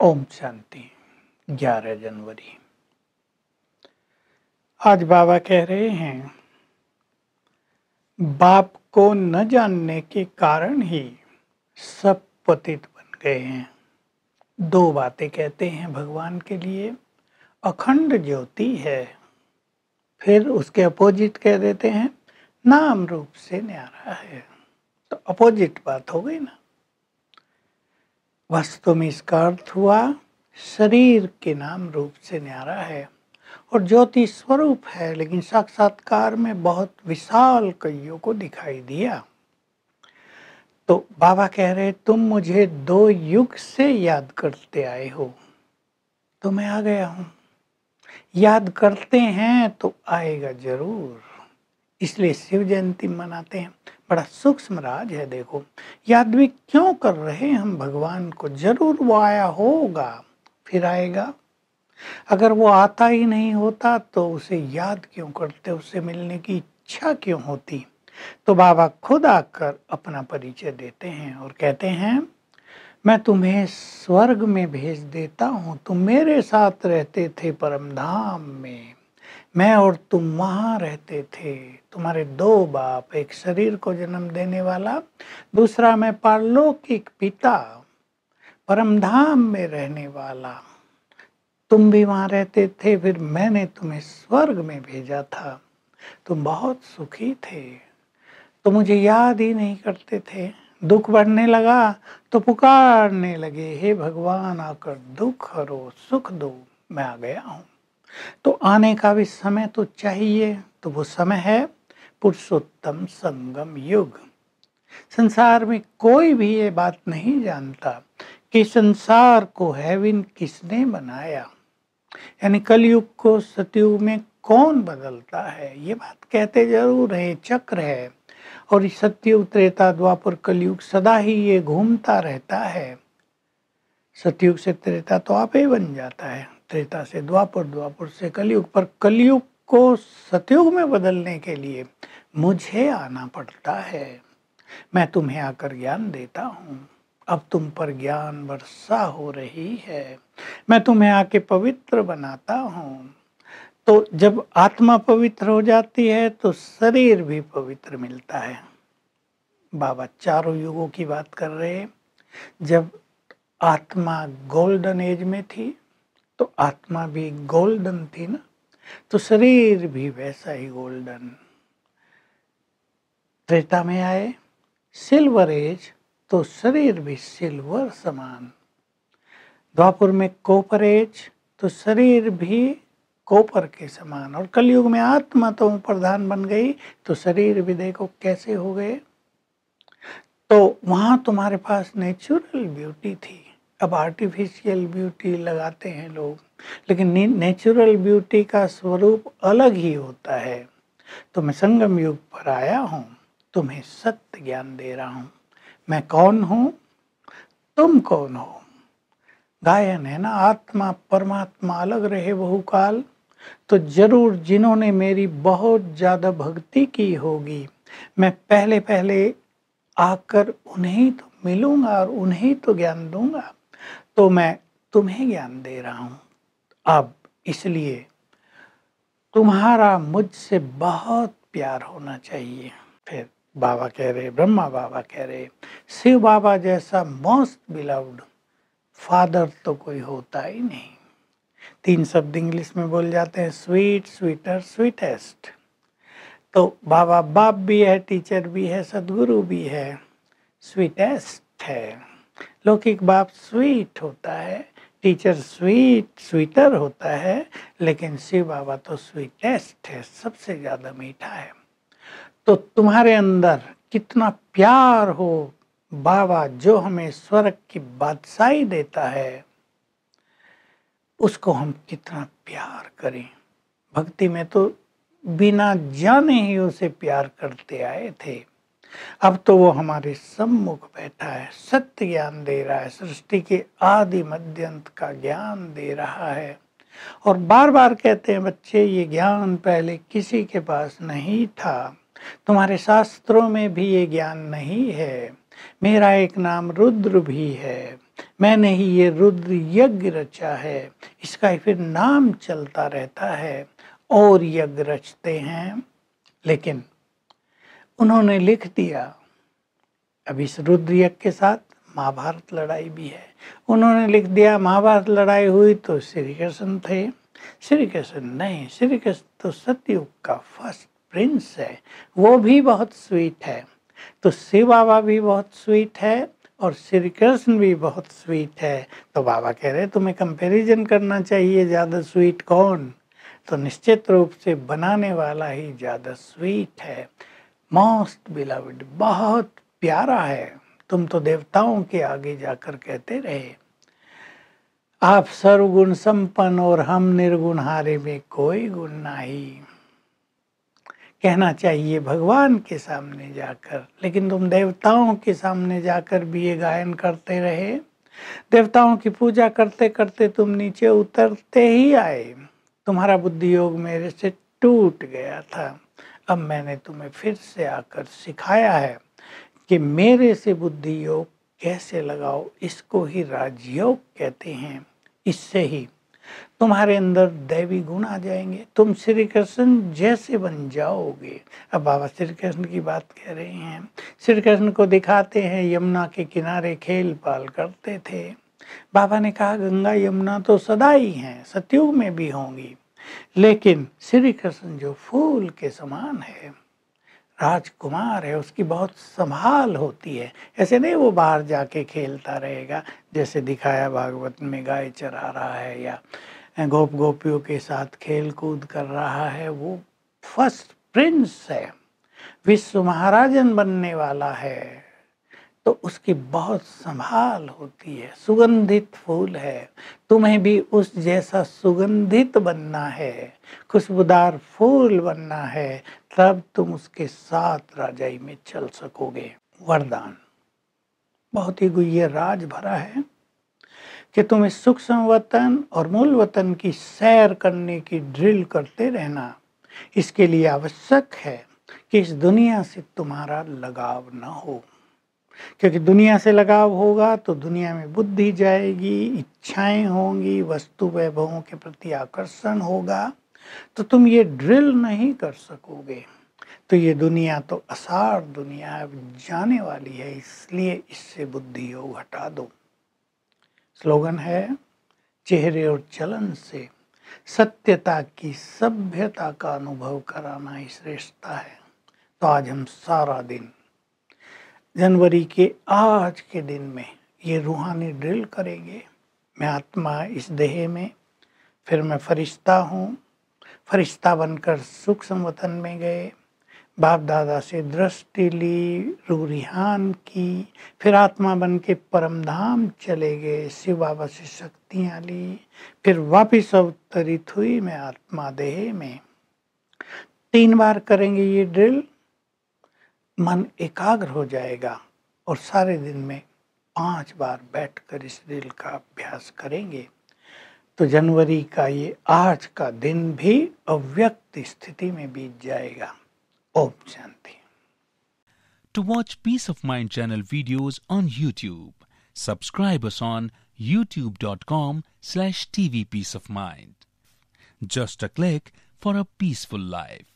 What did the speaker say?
ओम शांति। 11 जनवरी। आज बाबा कह रहे हैं, बाप को न जानने के कारण ही सब पतित बन गए हैं। दो बातें कहते हैं भगवान के लिए, अखंड ज्योति है, फिर उसके अपोजिट कह देते हैं नाम रूप से न्यारा है। तो अपोजिट बात हो गई ना। वास्तव में इसका अर्थ हुआ शरीर के नाम रूप से न्यारा है और ज्योति स्वरूप है, लेकिन साक्षात्कार में बहुत विशाल कइयों को दिखाई दिया। तो बाबा कह रहे, तुम मुझे 2 युग से याद करते आए हो, तो मैं आ गया हूं। याद करते हैं तो आएगा जरूर, इसलिए शिव जयंती मनाते हैं। बड़ा सूक्ष्म राज है। देखो, याद भी क्यों कर रहे हैं हम भगवान को? जरूर वो आया होगा, फिर आएगा। अगर वो आता ही नहीं होता तो उसे याद क्यों करते, उससे मिलने की इच्छा क्यों होती? तो बाबा खुद आकर अपना परिचय देते हैं और कहते हैं, मैं तुम्हें स्वर्ग में भेज देता हूँ। तुम मेरे साथ रहते थे परम धाम में, मैं और तुम वहां रहते थे। तुम्हारे 2 बाप, एक शरीर को जन्म देने वाला, दूसरा मैं पारलौकिक पिता, परम धाम में रहने वाला। तुम भी वहां रहते थे, फिर मैंने तुम्हें स्वर्ग में भेजा था। तुम बहुत सुखी थे, तो मुझे याद ही नहीं करते थे। दुख बढ़ने लगा तो पुकारने लगे, हे भगवान आकर दुख हरो, सुख दो। मैं आ गया हूँ। तो आने का भी समय तो चाहिए, तो वो समय है पुरुषोत्तम संगम युग। संसार में कोई भी ये बात नहीं जानता कि संसार को हेवन किसने बनाया, यानी कलयुग को सतयुग में कौन बदलता है। ये बात कहते जरूर है, चक्र है, और सतयुग त्रेता द्वापर कलयुग सदा ही ये घूमता रहता है। सतयुग से त्रेता तो आप ही बन जाता है, त्रेता से द्वापर, द्वापर से कलयुग। पर कलयुग को सतयुग में बदलने के लिए मुझे आना पड़ता है। मैं तुम्हें आकर ज्ञान देता हूँ। अब तुम पर ज्ञान वर्षा हो रही है। मैं तुम्हें आके पवित्र बनाता हूँ। तो जब आत्मा पवित्र हो जाती है तो शरीर भी पवित्र मिलता है। बाबा चारों युगों की बात कर रहे हैं। जब आत्मा गोल्डन एज में थी तो आत्मा भी गोल्डन थी ना, तो शरीर भी वैसा ही गोल्डन। त्रेता में आए सिल्वर एज, तो शरीर भी सिल्वर समान। द्वापर में कॉपर एज, तो शरीर भी कॉपर के समान। और कलयुग में आत्मा तो प्रधान बन गई, तो शरीर भी देखो कैसे हो गए। तो वहां तुम्हारे पास नेचुरल ब्यूटी थी, अब आर्टिफिशियल ब्यूटी लगाते हैं लोग, लेकिन नेचुरल ब्यूटी का स्वरूप अलग ही होता है। तो मैं संगम युग पर आया हूँ, तुम्हें सत्य ज्ञान दे रहा हूँ। मैं कौन हूँ, तुम कौन हो? गायन है ना, आत्मा परमात्मा अलग रहे बहुकाल। तो जरूर जिन्होंने मेरी बहुत ज्यादा भक्ति की होगी, मैं पहले पहले आकर उन्हें तो मिलूंगा और उन्हें तो ज्ञान दूंगा। तो मैं तुम्हें ज्ञान दे रहा हूं अब, इसलिए तुम्हारा मुझसे बहुत प्यार होना चाहिए। फिर बाबा कह रहे, ब्रह्मा बाबा कह रहे, शिव बाबा जैसा मोस्ट बिलव्ड फादर तो कोई होता ही नहीं। 3 शब्द इंग्लिश में बोल जाते हैं, स्वीट, स्वीटर, स्वीटेस्ट। तो बाबा बाप भी है, टीचर भी है, सदगुरु भी है, स्वीटेस्ट है। लौकिक बाप स्वीट होता है, टीचर स्वीटर होता है, लेकिन शिव बाबा तो स्वीटेस्ट है, सबसे ज्यादा मीठा है। तो तुम्हारे अंदर कितना प्यार हो, बाबा जो हमें स्वर्ग की बादशाही देता है, उसको हम कितना प्यार करें। भक्ति में तो बिना जाने ही उसे प्यार करते आए थे। अब तो वो हमारे सम्मुख बैठा है, सत्य ज्ञान दे रहा है, सृष्टि के आदि मध्य अंत का ज्ञान दे रहा है। और बार बार कहते हैं बच्चे, ये ज्ञान पहले किसी के पास नहीं था, तुम्हारे शास्त्रों में भी ये ज्ञान नहीं है। मेरा एक नाम रुद्र भी है, मैंने ही ये रुद्र यज्ञ रचा है, इसका फिर नाम चलता रहता है और यज्ञ रचते हैं। लेकिन उन्होंने लिख दिया, अब इस रुद्र यज्ञ के साथ महाभारत लड़ाई भी है। उन्होंने लिख दिया महाभारत लड़ाई हुई तो श्री कृष्ण थे। श्री कृष्ण नहीं, श्री कृष्ण तो सतयुग का फर्स्ट प्रिंस है, वो भी बहुत स्वीट है। तो शिव बाबा भी बहुत स्वीट है और श्री कृष्ण भी बहुत स्वीट है। तो बाबा कह रहे तुम्हें कंपैरिजन करना चाहिए, ज़्यादा स्वीट कौन? तो निश्चित रूप से बनाने वाला ही ज़्यादा स्वीट है। मोस्ट बिलव्ड, बहुत प्यारा है। तुम तो देवताओं के आगे जाकर कहते रहे आप सर्वगुण संपन्न और हम निर्गुण, हारे में कोई गुण नहीं। कहना चाहिए भगवान के सामने जाकर, लेकिन तुम देवताओं के सामने जाकर भी ये गायन करते रहे। देवताओं की पूजा करते करते तुम नीचे उतरते ही आए। तुम्हारा बुद्धि योग मेरे से टूट गया था। अब मैंने तुम्हें फिर से आकर सिखाया है कि मेरे से बुद्धि योग कैसे लगाओ। इसको ही राजयोग कहते हैं। इससे ही तुम्हारे अंदर दैवी गुण आ जाएंगे, तुम श्री कृष्ण जैसे बन जाओगे। अब बाबा श्री कृष्ण की बात कह रहे हैं। श्री कृष्ण को दिखाते हैं यमुना के किनारे खेल पाल करते थे। बाबा ने कहा गंगा यमुना तो सदा ही हैं, सतयुग में भी होंगी, लेकिन श्री कृष्ण जो फूल के समान है, राजकुमार है, उसकी बहुत संभाल होती है। ऐसे नहीं वो बाहर जाके खेलता रहेगा जैसे दिखाया भागवत में, गाय चरा रहा है या गोप गोपियों के साथ खेल कूद कर रहा है। वो फर्स्ट प्रिंस है, विश्व महाराजन बनने वाला है, तो उसकी बहुत संभाल होती है। सुगंधित फूल है, तुम्हें भी उस जैसा सुगंधित बनना है, खुशबूदार फूल बनना है, तब तुम उसके साथ राजाई में चल सकोगे। वरदान बहुत ही गुह्य राज भरा है कि तुम इस सूक्ष्म वतन और मूल वतन की सैर करने की ड्रिल करते रहना। इसके लिए आवश्यक है कि इस दुनिया से तुम्हारा लगाव न हो, क्योंकि दुनिया से लगाव होगा तो दुनिया में बुद्धि जाएगी, इच्छाएं होंगी, वस्तु वैभवों के प्रति आकर्षण होगा, तो तुम ये ड्रिल नहीं कर सकोगे। तो ये दुनिया तो असार दुनिया है, जाने वाली है, इसलिए इससे बुद्धि योग हटा दो। स्लोगन है चेहरे और चलन से सत्यता की सभ्यता का अनुभव कराना ही श्रेष्ठता है। तो आज हम सारा दिन जनवरी के आज के दिन में ये रूहानी ड्रिल करेंगे। मैं आत्मा इस देह में, फिर मैं फरिश्ता हूँ, फरिश्ता बनकर सूक्ष्म वतन में गए, बाप दादा से दृष्टि ली, रूरिहान की, फिर आत्मा बन के परम धाम चले गए, शिव बाबा से शक्तियाँ ली, फिर वापिस अवतरित हुई मैं आत्मा देह में। 3 बार करेंगे ये ड्रिल, मन एकाग्र हो जाएगा और सारे दिन में 5 बार बैठकर इस ड्रिल का अभ्यास करेंगे। तो जनवरी का ये आज का दिन भी अव्यक्त स्थिति में बीत जाएगा। Om Shanti. To watch Peace of Mind channel videos on YouTube, subscribe us on youtube.com/tvpeaceofmind. Just a click for a peaceful life.